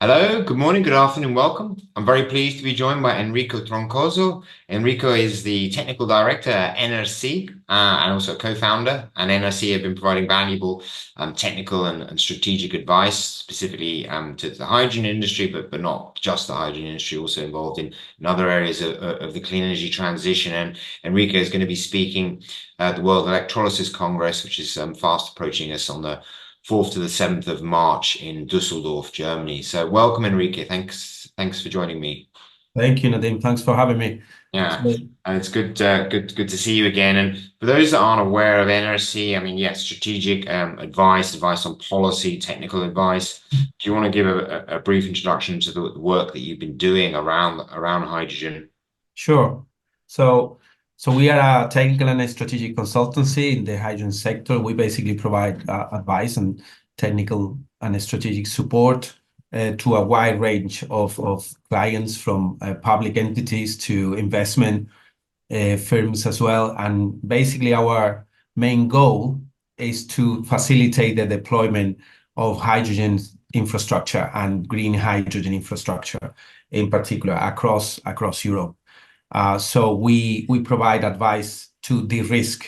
Hello, good morning, good afternoon, welcome. I'm very pleased to be joined by Enrico Troncoso. Enrico is the technical director at Enercy and also co-founder. And Enercy have been providing valuable technical and strategic advice, specifically to the hydrogen industry, but not just the hydrogen industry, also involved in other areas of the clean energy transition. And Enrico is going to be speaking at the World Electrolysis Congress, which is fast approaching us on the 4th to the 7th of March in Düsseldorf, Germany. So welcome, Enrique. Thanks for joining me. Thank you, Nadim. Thanks for having me. Yeah, So, and it's good to see you again. And for those that aren't aware of Enercy, I mean, yes, strategic advice on policy, technical advice. Do you want to give a brief introduction to the work that you've been doing around hydrogen? sure. So we are a technical and a strategic consultancy in the hydrogen sector. We basically provide advice and technical and strategic support to a wide range of clients, from public entities to investment firms as well. And basically, our main goal is to facilitate the deployment of hydrogen infrastructure and green hydrogen infrastructure, in particular across Europe. So we provide advice to de-risk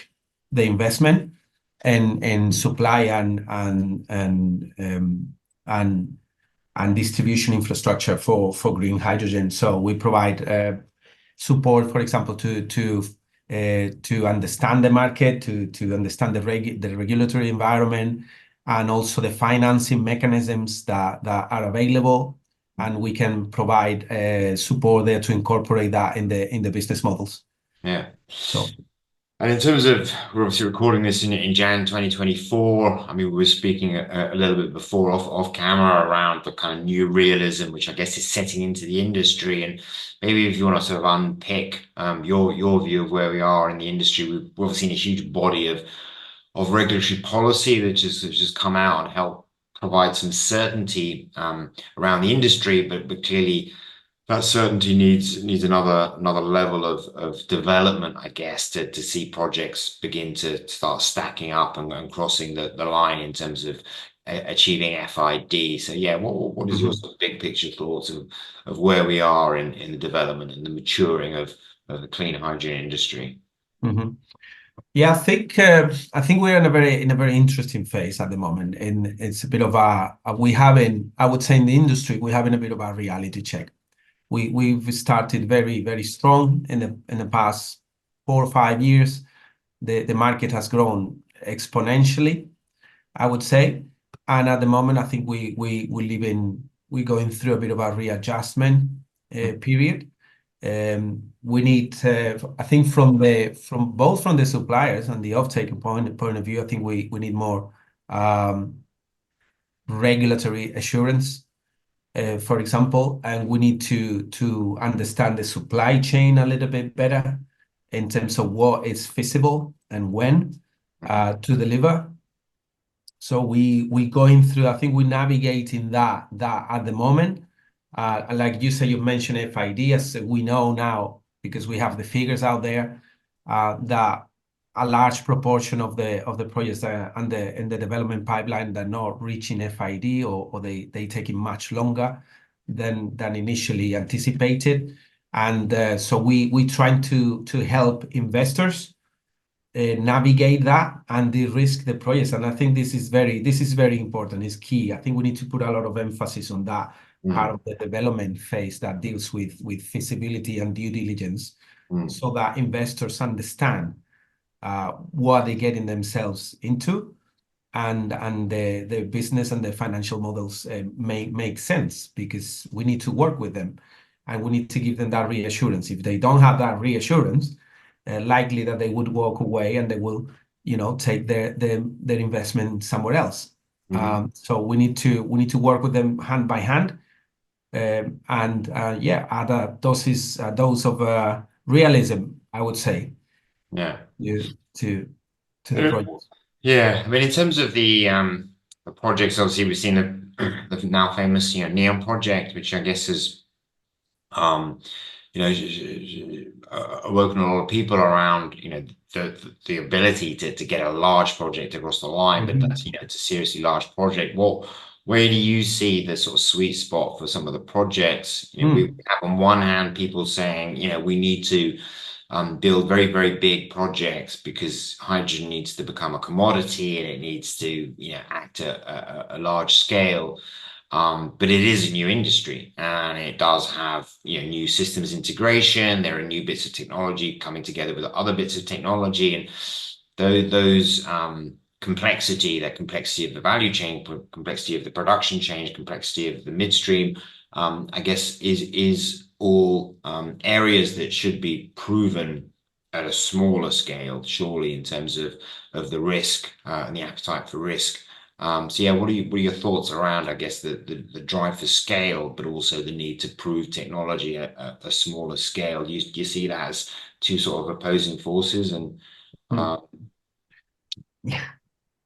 the investment and supply and distribution infrastructure for green hydrogen. So we provide support, for example, to understand the market, to understand the regulatory environment, and also the financing mechanisms that are available, and we can provide support there to incorporate that in the business models. Yeah. So. And in terms of, we're obviously recording this in Jan 2024. I mean, we were speaking a little bit before off camera around the kind of new realism, which I guess is setting into the industry. And maybe if you want to sort of unpick your view of where we are in the industry, we've obviously seen a huge body of regulatory policy which has come out and helped provide some certainty around the industry, but clearly that certainty needs another level of development, I guess, to see projects begin to start stacking up and crossing the line in terms of achieving FID. So yeah, what is your sort of big picture thoughts of where we are in the development and the maturing of the clean hydrogen industry? Mhm. Yeah, I think we're in a very interesting phase at the moment, and it's a bit of I would say in the industry we're having a bit of a reality check. We've started very strong in the past 4 or 5 years. The market has grown exponentially, I would say, and at the moment I think we're going through a bit of a readjustment period. We need, I think, from both the suppliers and the off-taker point of view, I think we need more regulatory assurance, for example, and we need to understand the supply chain a little bit better in terms of what is feasible and when to deliver. So we going through, I think we're navigating that at the moment. Like you say, you mentioned FID, as we know now, because we have the figures out there, that a large proportion of the projects in the development pipeline that are not reaching FID, or they taking much longer than initially anticipated. And so we trying to help investors navigate that and de-risk the projects. And I think this is very important. It's key. I think we need to put a lot of emphasis on that part of the development phase that deals with feasibility and due diligence, so that investors understand what they're getting themselves into, and the business and the financial models make sense, because we need to work with them and we need to give them that reassurance. If they don't have that reassurance, likely that they would walk away and they will, take their investment somewhere else. So we need to work with them hand by hand, and add a dose of realism, I would say, Yeah. to the project. Yeah, I mean, in terms of the projects, obviously we've seen the now famous, Neon project, which I guess has um awoken a lot of people around, the ability to get a large project across the line, but that's, it's a seriously large project. where do you see the sort of sweet spot for some of the projects? We Mm, have on one hand people saying, we need to build very, very big projects because hydrogen needs to become a commodity and it needs to, act at a large scale. But it is a new industry and it does have, new systems integration. There are new bits of technology coming together with other bits of technology, and those that complexity of the value chain, complexity of the production chain, complexity of the midstream, I guess is all areas that should be proven at a smaller scale, surely, in terms of the risk and the appetite for risk. So yeah, what are your thoughts around, I guess, the drive for scale, but also the need to prove technology at a smaller scale? Do you see that as two sort of opposing forces? And mm. uh, Yeah,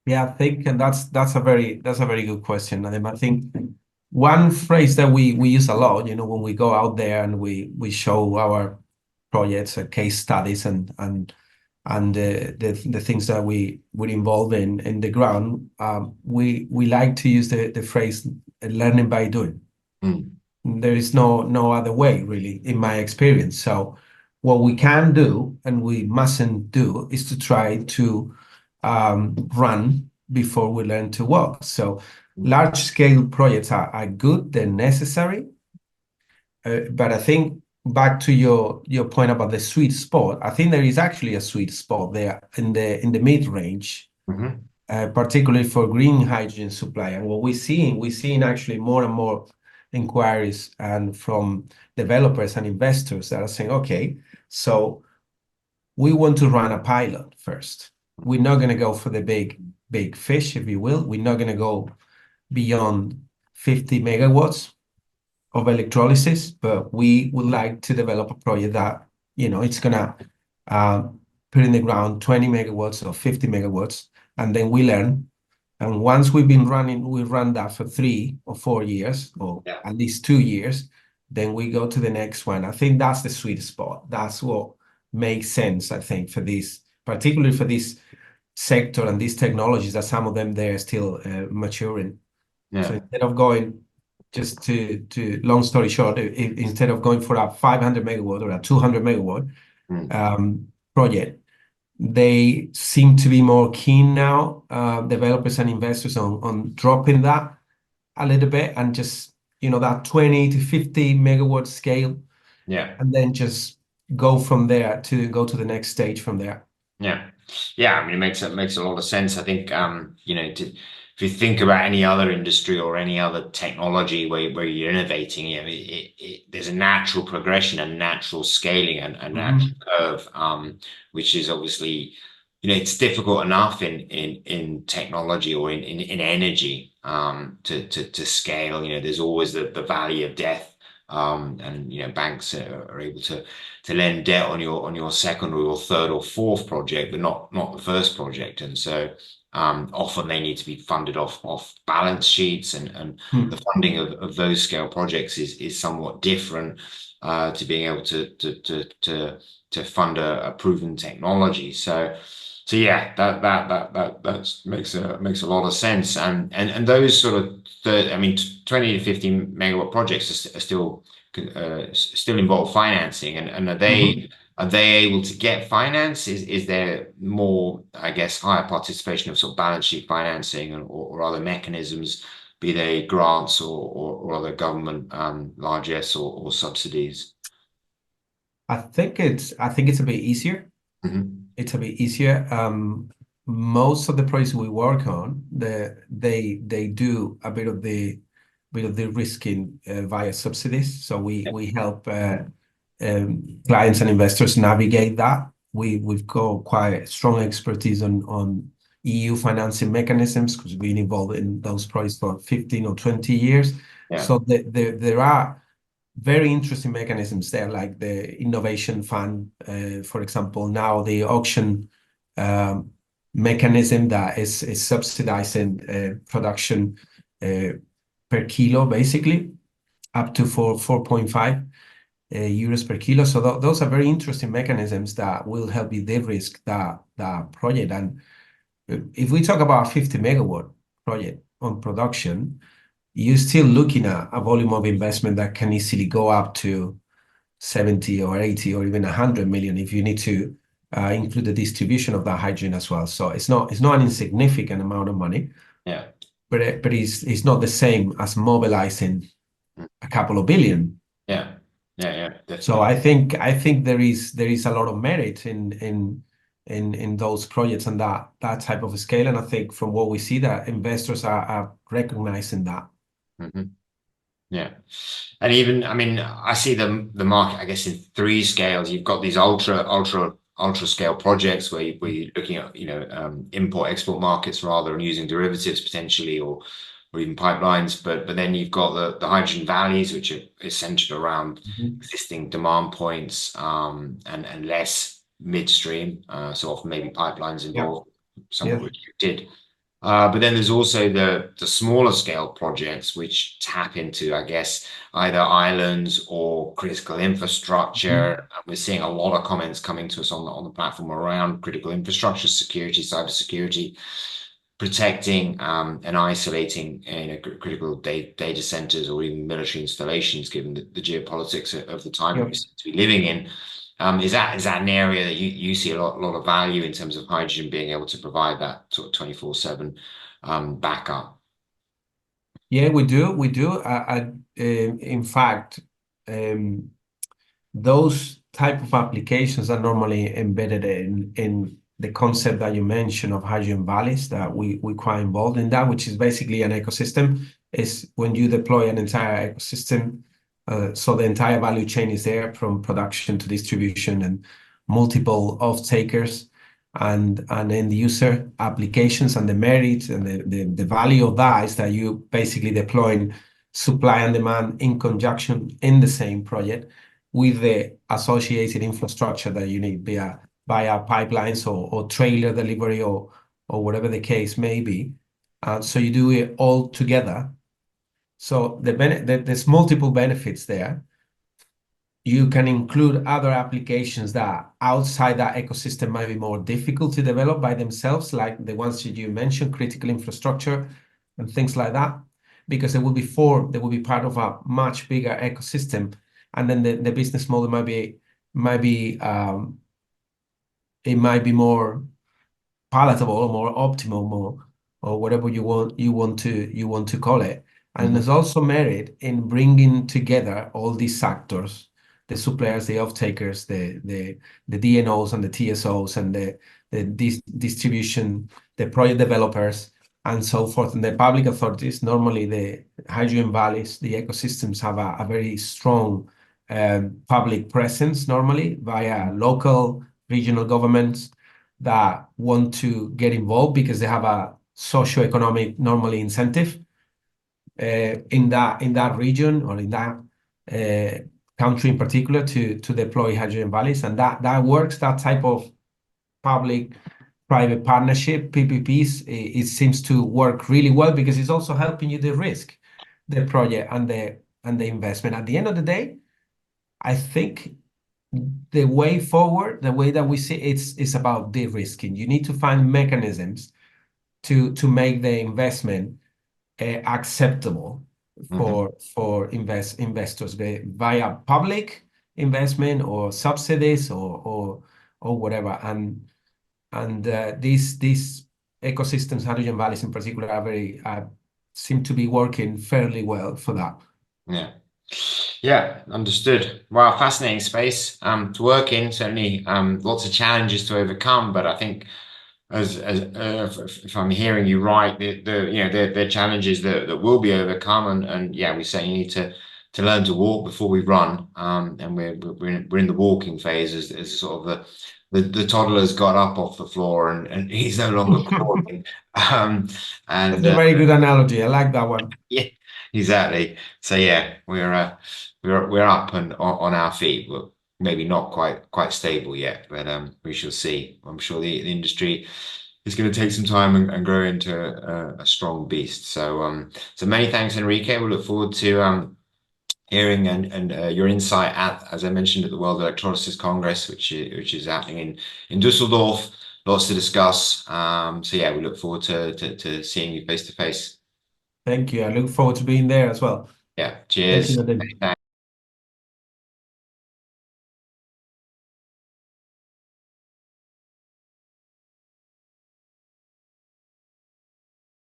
yeah, I think, and that's a very good question. And I think one phrase that we use a lot, when we go out there and we show our projects, case studies, and the things that we're involved in the ground, we like to use the phrase learning by doing. mm, There is no other way, really, in my experience. So what we can do and we mustn't do is to try to run before we learn to walk. So large scale projects are good, they're necessary. But I think back to your point about the sweet spot, I think there is actually a sweet spot there in the mid range, mhm, particularly for green hydrogen supply. And what we're seeing actually more and more inquiries and from developers and investors that are saying, okay, so we want to run a pilot first. We're not going to go for the big fish, if you will. We're not going to go beyond 50 megawatts of electrolysis, but we would like to develop a project that, it's gonna uh, put in the ground 20 megawatts or 50 megawatts, and then we learn. And once we run that for 3 or 4 years, or yeah, at least 2 years, then we go to the next one. I think that's the sweet spot. That's what makes sense, I think, for this, particularly for this sector and these technologies that some of them they're still maturing. So yeah, instead of going, just to long story short, instead of going for a 500 megawatt or a 200 megawatt mm, project, they seem to be more keen now, developers and investors, on dropping that a little bit and just, that 20 to 50 megawatt scale, yeah. and then just go from there to go to the next stage from there. Yeah. Yeah, I mean, it makes a lot of sense. I think, if you think about any other industry or any other technology where you're innovating, there's a natural progression, a natural scaling, and a natural Mhm. curve, which is obviously, it's difficult enough in technology or in energy, to scale. There's always the valley of death. And banks are able to lend debt on your second or your third or fourth project, but not the first project. And so often they need to be funded off balance sheets, and the Hmm. funding of those scale projects is somewhat different to being able to fund a proven technology. So yeah, that makes a lot of sense. And those sort of I mean, 20 to 50 megawatt projects are still involve financing, and are they Mhm. are they able to get finance? Is there more, I guess, higher participation of sort of balance sheet financing, or other mechanisms, be they grants or other government largesse or subsidies? I think it's a bit easier. Hmm. It's a bit easier. Most of the projects we work on, they do a bit of the risking via subsidies. So we help clients and investors navigate that. We've got quite strong expertise on EU financing mechanisms because we've been involved in those projects for 15 or 20 years. Yeah, So there are very interesting mechanisms there, like the Innovation Fund, for example. Now the auction um, mechanism that is subsidizing production per kilo, basically, up to 4.5 euros per kilo. So those are very interesting mechanisms that will help you de-risk that project. And if we talk about a 50 megawatt project on production, you're still looking at a volume of investment that can easily go up to 70 or 80 or even 100 million if you need to include the distribution of that hydrogen as well. So it's not an insignificant amount of money, Yeah. but it's not the same as mobilizing a couple of billion. Yeah. Yeah. Yeah. So Definitely. I think there is a lot of merit in those projects and that type of scale. And I think from what we see that investors are recognizing that. Hmm. Yeah. And even, I mean, I see the market, I guess, in three scales. You've got these ultra scale projects where you're looking at, import export markets rather and using derivatives potentially or even pipelines. But then you've got the hydrogen valleys, which are centered around Mhm. existing demand points, and less midstream. So often maybe pipelines Yeah. involved, somewhat Yes. restricted. But then there's also the smaller scale projects which tap into, I guess, either islands or critical infrastructure. Mhm. We're seeing a lot of comments coming to us on the platform around critical infrastructure, security, cybersecurity, protecting and isolating critical data centers or even military installations, given the geopolitics of the time that Yeah. we seem to be living in. Is that an area that you see a lot of value in terms of hydrogen being able to provide that sort of 24/7 backup? Yeah, we do. We do. In fact, um, those type of applications are normally embedded in the concept that you mentioned of hydrogen valleys that we quite involved in that, which is basically an ecosystem. Is when you deploy an entire ecosystem, so the entire value chain is there from production to distribution and multiple off-takers and end user applications, and the merit and the value of that is that you basically deploying supply and demand in conjunction in the same project with the associated infrastructure that you need via pipelines or trailer delivery or whatever the case may be. So you do it all together. So there's multiple benefits there. You can include other applications that outside that ecosystem might be more difficult to develop by themselves, like the ones that you mentioned, critical infrastructure and things like that, because they will be part of a much bigger ecosystem. And then the business model might be it might be more palatable or more optimal, more or whatever you want to call it. And Hmm. there's also merit in bringing together all these actors, the suppliers, the off-takers, the DNOs and the TSOs and the distribution, the project developers, and so forth, and the public authorities. Normally, the hydrogen valleys, the ecosystems have a very strong public presence, normally via local, regional governments that want to get involved because they have a socio-economic normally incentive in that region or in that country in particular to deploy hydrogen valleys, and that works. That type of public-private partnership (PPPs) it seems to work really well because it's also helping you de-risk the project and the investment. At the end of the day, I think the way forward, the way that we see it's about de-risking. You need to find mechanisms to make the investment acceptable Hmm. for investors via public investment or subsidies or whatever. And these ecosystems, hydrogen valleys in particular, are very seem to be working fairly well for that. Yeah. Yeah, understood. Wow, fascinating space to work in. Certainly, lots of challenges to overcome. But I think, if I'm hearing you right, the challenges that will be overcome, and yeah, we certainly need to learn to walk before we run. And we're in the walking phase as sort of the toddler's got up off the floor and he's no longer crawling. Um, That's and a very good analogy. I like that one. Yeah, exactly. So yeah, we're up and on our feet. Well, maybe not quite stable yet, but we shall see. I'm sure the industry is going to take some time and grow into a strong beast. So many thanks, Enrique. We look forward to hearing and your insight at, as I mentioned, at the World Electrolysis Congress, which is happening in Düsseldorf. Lots to discuss. So yeah, we look forward to seeing you face to face. Thank you. I look forward to being there as well. Yeah. Thank you, Cheers. Nadine. Thanks.